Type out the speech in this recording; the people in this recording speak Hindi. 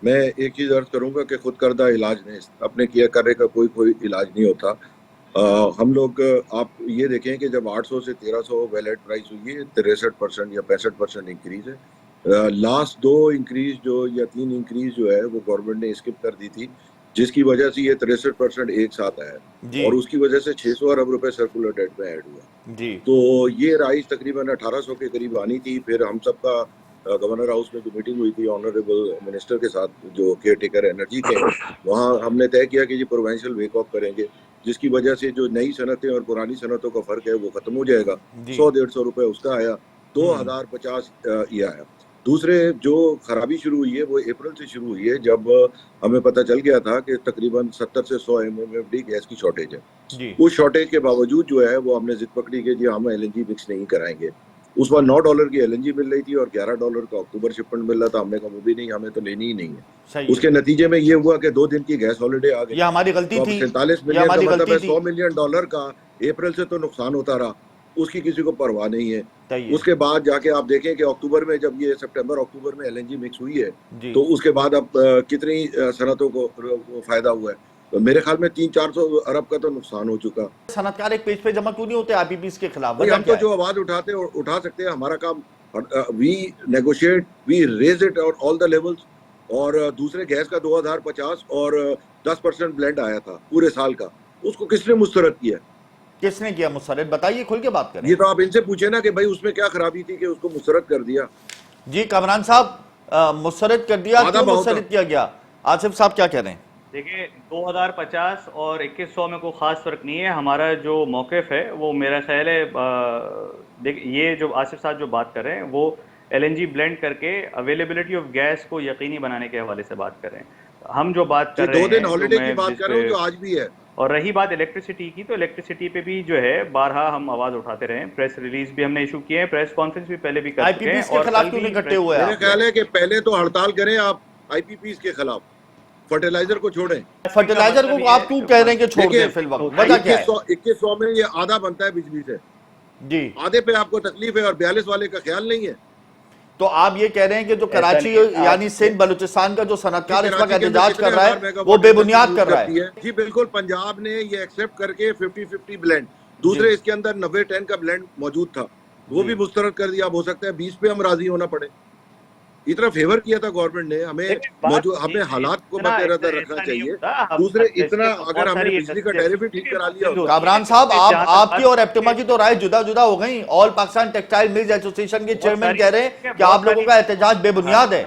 मैं एक चीज अर्ज करूंगा कि खुद करदा इलाज नहीं, अपने किया करे का कोई कोई इलाज नहीं होता। हम लोग आप ये देखें कि जब 800 से 1300 वैलेट प्राइस हुई है, 63% या 65% इंक्रीज है। लास्ट दो इंक्रीज जो या तीन इंक्रीज जो है वो गवर्नमेंट ने स्किप कर दी थी, जिसकी वजह से ये 63% एक साथ आया जी और उसकी वजह से 600 अरब रुपए सर्कुलर डेट में ऐड हुआ। जी तो ये राइस तकरीबन 1800 के करीब आनी थी। फिर हम सबका गवर्नर हाउस में जो मीटिंग हुई थी ऑनरेबल मिनिस्टर के साथ जो केयर टेकर एनर्जी के, वहाँ हमने तय किया कि ये प्रोवेंशियल वेक ऑफ करेंगे, जिसकी वजह से जो नई सनतें और पुरानी सनतों का फर्क है वो खत्म हो जाएगा। जी 100-150 रुपए उसका आया, 2050 ये आया। दूसरे जो खराबी शुरू हुई है वो अप्रैल से शुरू हुई है, जब हमें पता चल गया था कि तकरीबन 70 से 100 MMFD गैस की शॉर्टेज है। जी उस शॉर्टेज के बावजूद जो है वो हमने जिद पकड़ी कि जी हम एलएनजी मिक्स नहीं कराएंगे। उस बार $9 की एलएनजी मिल रही थी और $11 का अक्टूबर शिपमेंट मिल रहा था। हमने कहा वो भी नहीं, हमें तो लेनी ही नहीं है। सही है। उसके नतीजे में ये हुआ कि 2 दिन की गैस हॉलिडे आ गई। ये हमारी गलती तो अब थी, 47 ये मिलियन का हमारी मतलब गलती है थी। $100 मिलियन का अप्रैल से तो नुकसान होता रहा, उसकी किसी को परवाह नहीं है। सही है। उसके बाद जाके आप देखें कि अक्टूबर में, जब ये सितंबर अक्टूबर में एलएनजी मिक्स हुई है, जी तो उसके बाद अब कितनी सनतों को फायदा हुआ है। तो मेरे ख्याल में 300-400 अरब का तो नुकसान हो चुका। सनतकार एक पेज पे जमा क्यों नहीं होते आईपीपीएस के खिलाफ, भाई वजह हम क्या तो है? जो आवाज उठाते और उठा सकते हैं, हमारा काम। We negotiate, we raise it और ऑल द लेवल्स। और दूसरे गैस का 2050 और 10% ब्लेंड आया था पूरे साल का, उसको किसने मुस्तरद किया? किसने किया मुस्तरद, बताइए, खुल के बात करें। ये तो आप इनसे पूछे ना कि भाई उसमें क्या खराबी थी कि उसको मुस्तरद कर दिया। जी कामरान साहब, मुस्तरद कर दिया, आधा क्यों पाव था। मुस्तरद किया गया? आसिफ साहब क्या कह रहे हैं? देखिए, 2050 और 2100 में कोई ख़ास फ़र्क नहीं है। हमारा जो मौक़िफ़ है वो मेरा ख़्याल है, देखिए ये जो आसिफ साहब जो बात कर रहे हैं वो एलएनजी ब्लेंड करके अवेलेबिलिटी ऑफ गैस को यकीनी बनाने के हवाले से बात कर रहे हैं। हम जो बात जी कर रहे 2 दिन हैं, जो हॉलिडे की मैं बात जिस कर रहा पे, हूँ जो आज भी है। और रही बात इलेक्ट्रिसिटी की, तो इलेक्ट्रिसिटी पे भी जो है बारहा हम आवाज़ उठाते रहे हैं। प्रेस रिलीज़ भी हमने इशू किए हैं, प्रेस कॉन्फ्रेंस भी पहले भी कर चुके हैं आईपीपीएस के और खिलाफ कल क्यों भी नहीं इकट्ठे प्रेस हुए मेरे आप ख्याल लोग? है कि पहले तो हड़ताल करें आप आईपीपीस के खिलाफ, फर्टिलाइजर को छोड़ें। का फर्टिलाइजर मतलब को ये आप क्यों कह रहे हैं कि छोड़ देखिए दें फिल वक्त, वजह क्या है? 2100 में ये आधा बनता है बिजली से, जी, आधे पे आपको तकलीफ है और 42 वाले का ख्याल नहीं है। तो आप ये कह रहे हैं कि जो ऐसा कराची नहीं है। आप यानी सिंध बलूचिस्तान का जो जी सनतकार इस वक्त कराची के अंदर एहतजाज कितने कर रहा हजार है वो मेगावाट इंडस्ट्री बेबुनियाद यूज कर रहा करती है? है? जी बिल्कुल, पंजाब ने ये एक्सेप्ट करके 50-50 ब्लेंड, जी दूसरे इसके अंदर 90-10 का ब्लेंड मौजूद था, वो जी भी मुस्तरद कर दिया। अब हो सकता है 20 पे हम राजी होना पड़े। इतना फेवर किया था गवर्नमेंट ने हमें, देखिए बात, मौजूद जी हमें हालात को इतना ऐसा मद्देनजर रखना ऐसा नहीं चाहिए। होता। हम दूसरे इतना, इसमें तो अगर बहुत हमने सारी बिजली का टैरिफ ही एडजस्टमेंट ठीक भी करा लिया मौजूद होता। होती है। कामरान साहब, देखिए, जहाँ तक आपकी बात, और एप्टिमा की तो राय जुदा जुदा हो गई। All Pakistan textile mills association के बहुत चेयरमैन सारी कह रहे हैं कि बहुत आप लोगों सारी का एहतजाज हाँ, बेबुनियाद है।